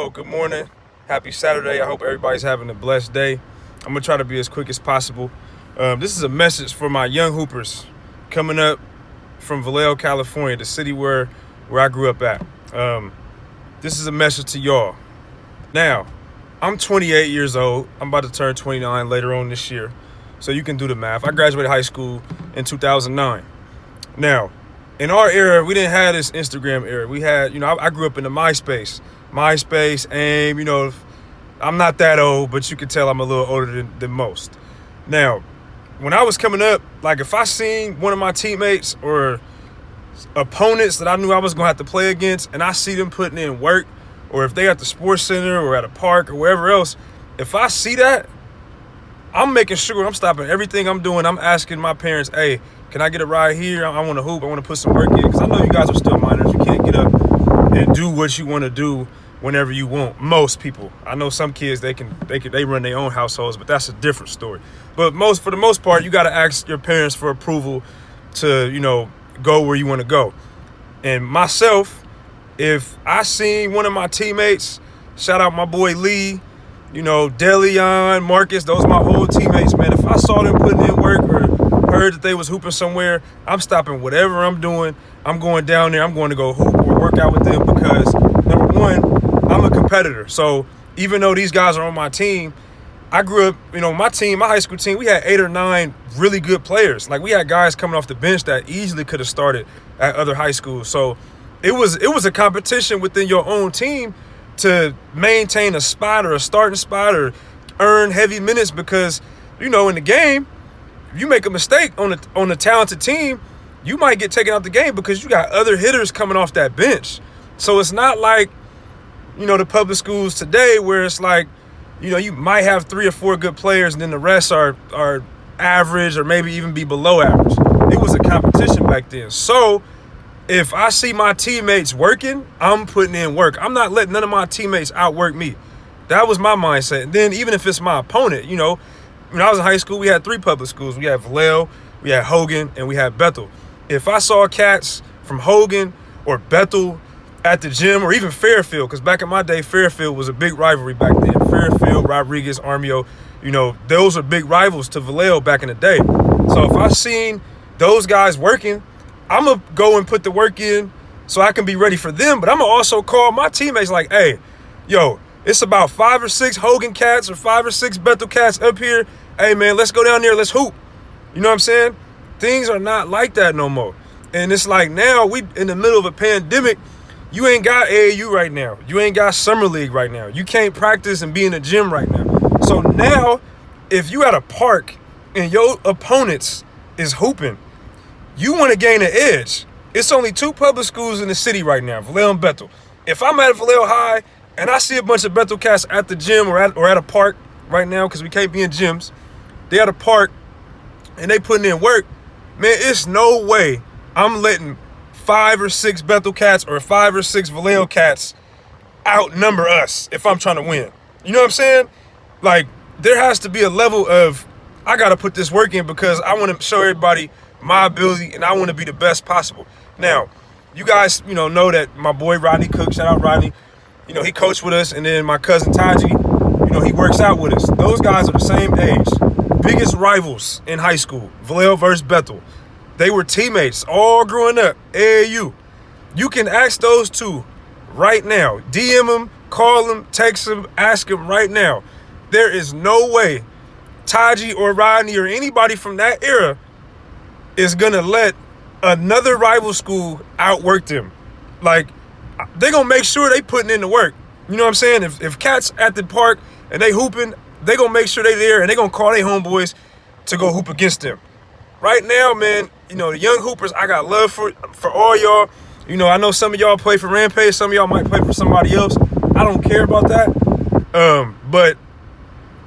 Oh, good morning. Happy Saturday. I hope everybody's having a blessed day. I'm going to try to be as quick as possible. This is a message for my young hoopers coming up from Vallejo, California, the city where I grew up at. This is a message to y'all. Now, I'm 28 years old. I'm about to turn 29 later on this year. So you can do the math. I graduated high school in 2009. Now, in our era, we didn't have this Instagram era. We had, I grew up in the MySpace, AIM, I'm not that old, but you can tell I'm a little older than most. Now, when I was coming up, like if I seen one of my teammates or opponents that I knew I was going to have to play against and I see them putting in work, or if they at the sports center or at a park or wherever else, if I see that, I'm making sure I'm stopping everything I'm doing. I'm asking my parents, hey, can I get a ride here? I want to hoop. I want to put some work in because I know you guys are still minors. You can't get up and do what you want to do whenever you want. Most people. I know some kids, they run their own households, but that's a different story. But for the most part, you got to ask your parents for approval to, go where you want to go. And myself, if I seen one of my teammates, shout out my boy Lee, Deleon, Marcus, those are my old teammates, man. If I saw them putting in work or heard that they was hooping somewhere, I'm stopping whatever I'm doing. I'm going down there. I'm going to go hoop or work out with them because, number one, I'm a competitor. So even though these guys are on my team, I grew up, my high school team, we had 8 or 9 really good players. Like we had guys coming off the bench that easily could have started at other high schools. So it was a competition within your own team to maintain a spot or a starting spot or earn heavy minutes because, in the game, if you make a mistake on a talented team, you might get taken out the game because you got other hitters coming off that bench. So it's not like, the public schools today where it's like, you might have 3 or 4 good players and then the rest are average or maybe even be below average. It was a competition back then. So if I see my teammates working, I'm putting in work. I'm not letting none of my teammates outwork me. That was my mindset. And then even if it's my opponent, when I was in high school, we had 3 public schools. We had Vallejo, we had Hogan, and we had Bethel. If I saw cats from Hogan or Bethel at the gym or even Fairfield, because back in my day, Fairfield was a big rivalry back then. Fairfield, Rodriguez, Armio, those are big rivals to Vallejo back in the day. So if I seen those guys working, I'm going to go and put the work in so I can be ready for them. But I'm going to also call my teammates like, hey, it's about 5 or 6 Hogan cats or 5 or 6 Bethel cats up here. Hey, man, let's go down there. Let's hoop. You know what I'm saying? Things are not like that no more. And it's like now we in the middle of a pandemic. You ain't got AAU right now. You ain't got Summer League right now. You can't practice and be in the gym right now. So now if you at a park and your opponents is hooping, you want to gain an edge. It's only 2 public schools in the city right now, Vallejo and Bethel. If I'm at Vallejo High and I see a bunch of Bethel cats at the gym or at a park right now because we can't be in gyms, they at a park and they putting in work, man, it's no way I'm letting 5 or 6 Bethel cats or 5 or 6 Vallejo cats outnumber us if I'm trying to win. You know what I'm saying? Like, there has to be a level of, I got to put this work in because I want to show everybody my ability and I want to be the best possible. Now, you guys, know that my boy Rodney Cook, shout out Rodney, he coached with us, and then my cousin Taji, he works out with us. Those guys are the same age. Biggest rivals in high school, Vallejo versus Bethel. They were teammates all growing up, AAU. You can ask those 2 right now. DM them, call them, text them, ask them right now. There is no way Taji or Rodney or anybody from that era is going to let another rival school outwork them. Like, they're going to make sure they putting in the work. You know what I'm saying? If cats at the park and they hooping, they going to make sure they there and they going to call their homeboys to go hoop against them. Right now, man, the young hoopers, I got love for all y'all. I know some of y'all play for Rampage. Some of y'all might play for somebody else. I don't care about that. But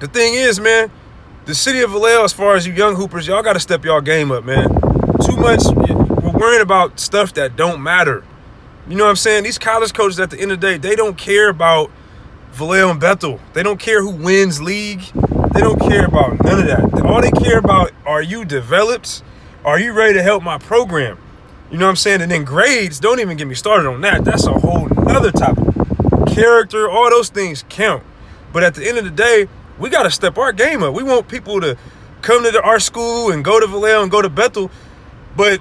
the thing is, man, the city of Vallejo, as far as you young hoopers, y'all got to step y'all game up, man. Too much, we're worrying about stuff that don't matter. You know what I'm saying? These college coaches, at the end of the day, they don't care about Vallejo and Bethel. They don't care who wins league. They don't care about none of that. All they care about, are you developed? Are you ready to help my program? You know what I'm saying? And then grades, don't even get me started on that. That's a whole nother topic. character, all those things count. But at the end of the day, we got to step our game up. We want people to come to our school and go to Vallejo and go to Bethel, but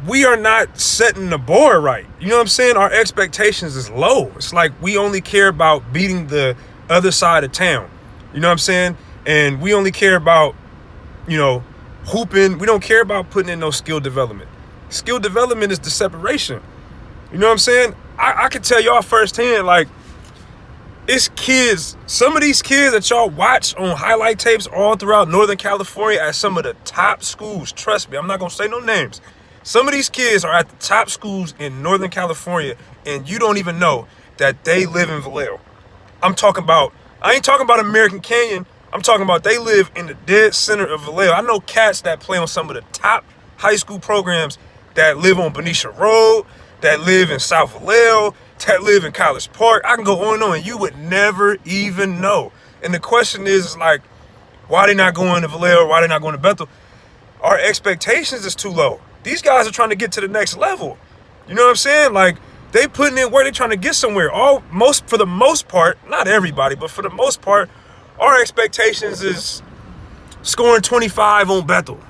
we are not setting the bar right. You know what I'm saying? Our expectations is low. It's like we only care about beating the other side of town. You know what I'm saying? And we only care about, hooping. We don't care about putting in no skill development. Skill development is the separation. You know what I'm saying? I can tell y'all firsthand, like, it's kids, some of these kids that y'all watch on highlight tapes all throughout Northern California at some of the top schools. Trust me, I'm not going to say no names. Some of these kids are at the top schools in Northern California, and you don't even know that they live in Vallejo. I ain't talking about American Canyon. I'm talking about they live in the dead center of Vallejo. I know cats that play on some of the top high school programs that live on Benicia Road, that live in South Vallejo, that live in College Park. I can go on and on, and you would never even know. And the question is like, why they not going to Vallejo? Why they not going to Bethel? Our expectations is too low. These guys are trying to get to the next level. You know what I'm saying? Like, they putting in work, they trying to get somewhere. For the most part, not everybody, but for the most part, our expectations is scoring 25 on Bethel,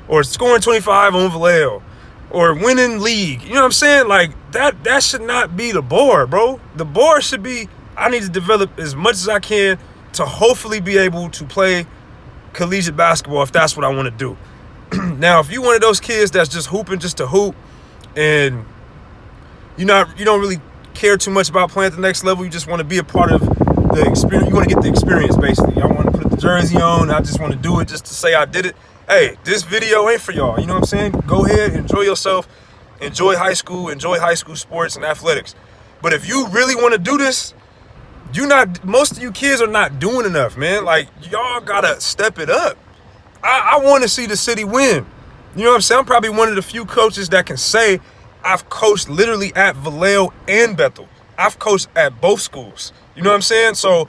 or scoring 25 on Vallejo, or winning league. You know what I'm saying? Like, that should not be the bar, bro. The bar should be, I need to develop as much as I can to hopefully be able to play collegiate basketball if that's what I want to do. Now, if you one of those kids that's just hooping just to hoop, and you don't really care too much about playing at the next level, you just want to be a part of the experience. You want to get the experience, basically. I want to put the jersey on. I just want to do it just to say I did it. Hey, this video ain't for y'all. You know what I'm saying? Go ahead, enjoy yourself, enjoy high school sports and athletics. But if you really want to do this, most of you kids are not doing enough, man. Like, y'all gotta step it up. I want to see the city win. You know what I'm saying? I'm probably one of the few coaches that can say I've coached literally at Vallejo and Bethel. I've coached at both schools. You know what I'm saying? So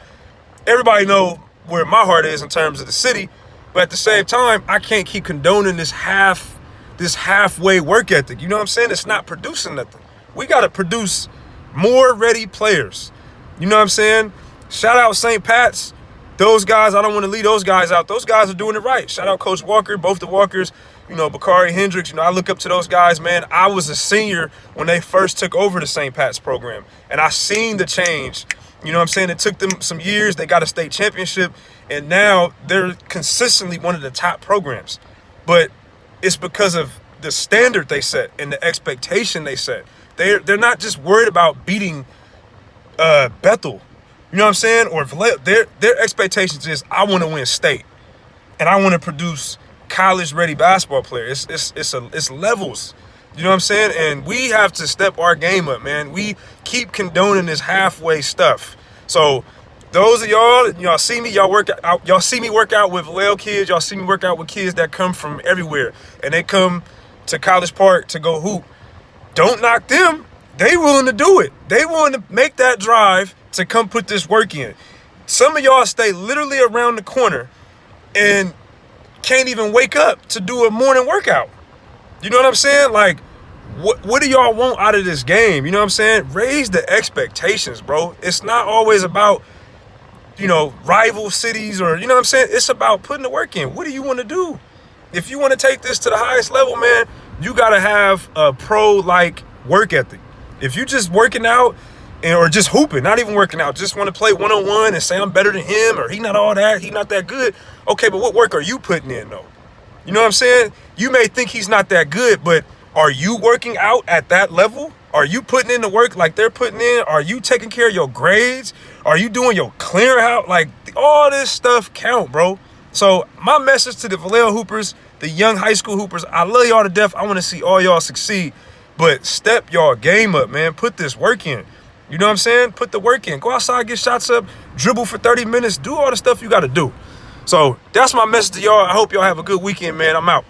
everybody know where my heart is in terms of the city. But at the same time, I can't keep condoning this halfway work ethic. You know what I'm saying? It's not producing nothing. We got to produce more ready players. You know what I'm saying? Shout out St. Pat's. Those guys, I don't want to leave those guys out. Those guys are doing it right. Shout out Coach Walker, both the Walkers, Bakari Hendricks. I look up to those guys, man. I was a senior when they first took over the St. Pat's program, and I seen the change. You know what I'm saying? It took them some years. They got a state championship, and now they're consistently one of the top programs. But it's because of the standard they set and the expectation they set. They're not just worried about beating Bethel. You know what I'm saying? Or Vallejo. Their expectations is, I want to win state, and I want to produce college-ready basketball players. It's levels. You know what I'm saying? And we have to step our game up, man. We keep condoning this halfway stuff. So those of y'all see me, y'all see me work out with Vallejo kids. Y'all see me work out with kids that come from everywhere, and they come to College Park to go hoop. Don't knock them. They willing to do it. They willing to make that drive to come put this work in. Some of y'all stay literally around the corner and can't even wake up to do a morning workout. You know what I'm saying? Like, what do y'all want out of this game? You know what I'm saying? Raise the expectations, bro. It's not always about, rival cities or, you know what I'm saying? It's about putting the work in. What do you want to do? If you want to take this to the highest level, man, you got to have a pro-like work ethic. If you just working out or just hooping, not even working out, just want to play one-on-one and say I'm better than him, or he not all that, he not that good. Okay, but what work are you putting in, though? You know what I'm saying? You may think he's not that good, but are you working out at that level? Are you putting in the work like they're putting in? Are you taking care of your grades? Are you doing your clear out? Like, all this stuff count, bro. So my message to the Vallejo hoopers, the young high school hoopers, I love y'all to death. I want to see all y'all succeed, but step y'all game up, man. Put this work in. You know what I'm saying? Put the work in. Go outside, get shots up, dribble for 30 minutes, do all the stuff you got to do. So that's my message to y'all. I hope y'all have a good weekend, man. I'm out.